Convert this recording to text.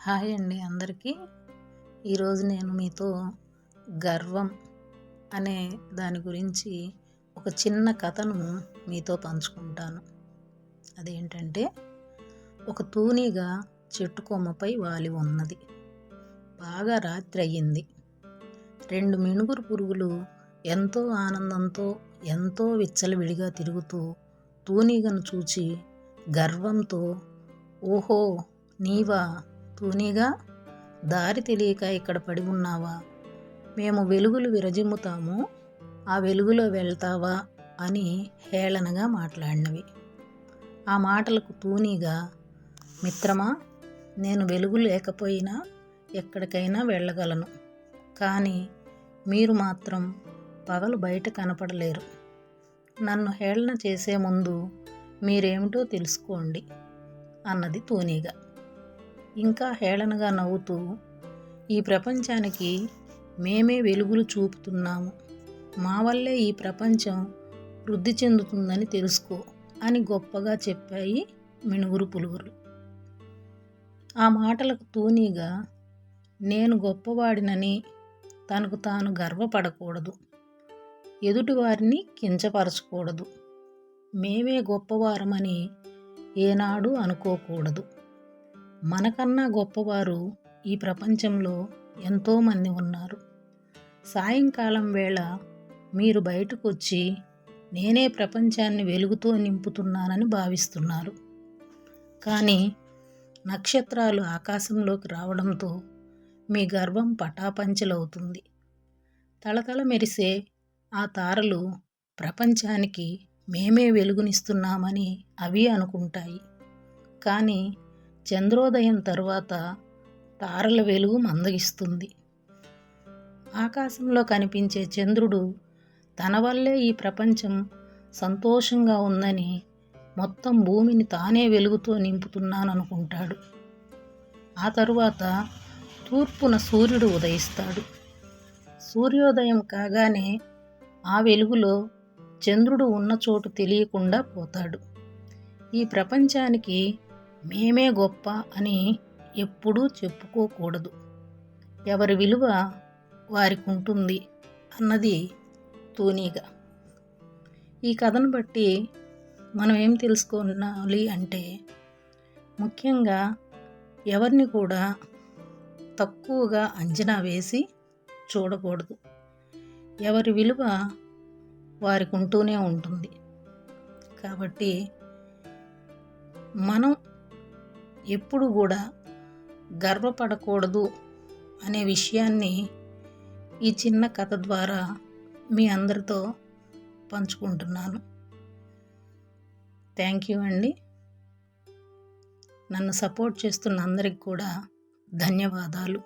Hi అండి అందరికీ. ఈరోజు నేను మీతో గర్వం అనే దాని గురించి ఒక చిన్న కథను మీతో పంచుకుంటాను. అదేంటంటే, ఒక తూనీగ చెట్టు కొమ్మపై వాలి ఉన్నది. బాగా రాత్రి అయ్యింది. 2 మిణుగురు పురుగులు ఎంతో ఆనందంతో ఎంతో విచ్చలవిడిగా తిరుగుతూ తూనీగను చూచి గర్వంతో, ఓహో నీవా తూనీగా, దారి తెలియక ఇక్కడ పడి ఉన్నావా? మేము వెలుగులు విరజిమ్ముతాము, ఆ వెలుగులో వెళ్తావా అని హేళనగా మాట్లాడినవి. ఆ మాటలకు తూనీగా, మిత్రమా, నేను వెలుగు లేకపోయినా ఎక్కడికైనా వెళ్ళగలను, కానీ మీరు మాత్రం పగలు బయట కనపడలేరు. నన్ను హేళన చేసే ముందు మీరేమిటో తెలుసుకోండి అన్నది తూనీగ. ఇంకా హేళనగా నవ్వుతూ, ఈ ప్రపంచానికి మేమే వెలుగులు చూపుతున్నాము, మా వల్లే ఈ ప్రపంచం వృద్ధి చెందుతుందని తెలుసుకో అని గొప్పగా చెప్పాయి మిణుగురు పులుగులు. ఆ మాటలకు తూనీగ, నేను గొప్పవాడినని తనకు తాను గర్వపడకూడదు, ఎదుటివారిని కించపరచకూడదు, మేమే గొప్పవారమని ఏనాడు అనుకోకూడదు. మనకన్నా గొప్పవారు ఈ ప్రపంచంలో ఎంతోమంది ఉన్నారు. సాయంకాలం వేళ మీరు బయటకు వచ్చి నేనే ప్రపంచాన్ని వెలుగుతో నింపుతున్నానని భావిస్తున్నారు. కానీ నక్షత్రాలు ఆకాశంలోకి రావడంతో మీ గర్వం పటాపంచలవుతుంది. తళతళ మెరిసే ఆ తారలు ప్రపంచానికి మేమే వెలుగునిస్తున్నామని అవి అనుకుంటాయి. కానీ చంద్రోదయం తరువాత తారల వెలుగు మందగిస్తుంది. ఆకాశంలో కనిపించే చంద్రుడు తన వల్లే ఈ ప్రపంచం సంతోషంగా ఉందని, మొత్తం భూమిని తానే వెలుగుతో నింపుతున్నాననుకుంటాడు. ఆ తరువాత తూర్పున సూర్యుడు ఉదయిస్తాడు. సూర్యోదయం కాగానే ఆ వెలుగులో చంద్రుడు ఉన్న చోటు తెలియకుండా పోతాడు. ఈ ప్రపంచానికి మేమే గొప్ప అని ఎప్పుడూ చెప్పుకోకూడదు, ఎవరి విలువ వారికి ఉంటుంది అన్నది తూనీగ. ఈ కథను బట్టి మనం ఏం తెలుసుకోవాలి అంటే, ముఖ్యంగా ఎవరిని కూడా తక్కువగా అంచనా వేసి చూడకూడదు. ఎవరి విలువ వారికి ఉంటూనే ఉంటుంది. కాబట్టి మనం ఎప్పుడు కూడా గర్వపడకూడదు అనే విషయాన్ని ఈ చిన్న కథ ద్వారా మీ అందరితో పంచుకుంటున్నాను. థ్యాంక్ యూ అండి. నన్ను సపోర్ట్ చేస్తున్న అందరికి కూడా ధన్యవాదాలు.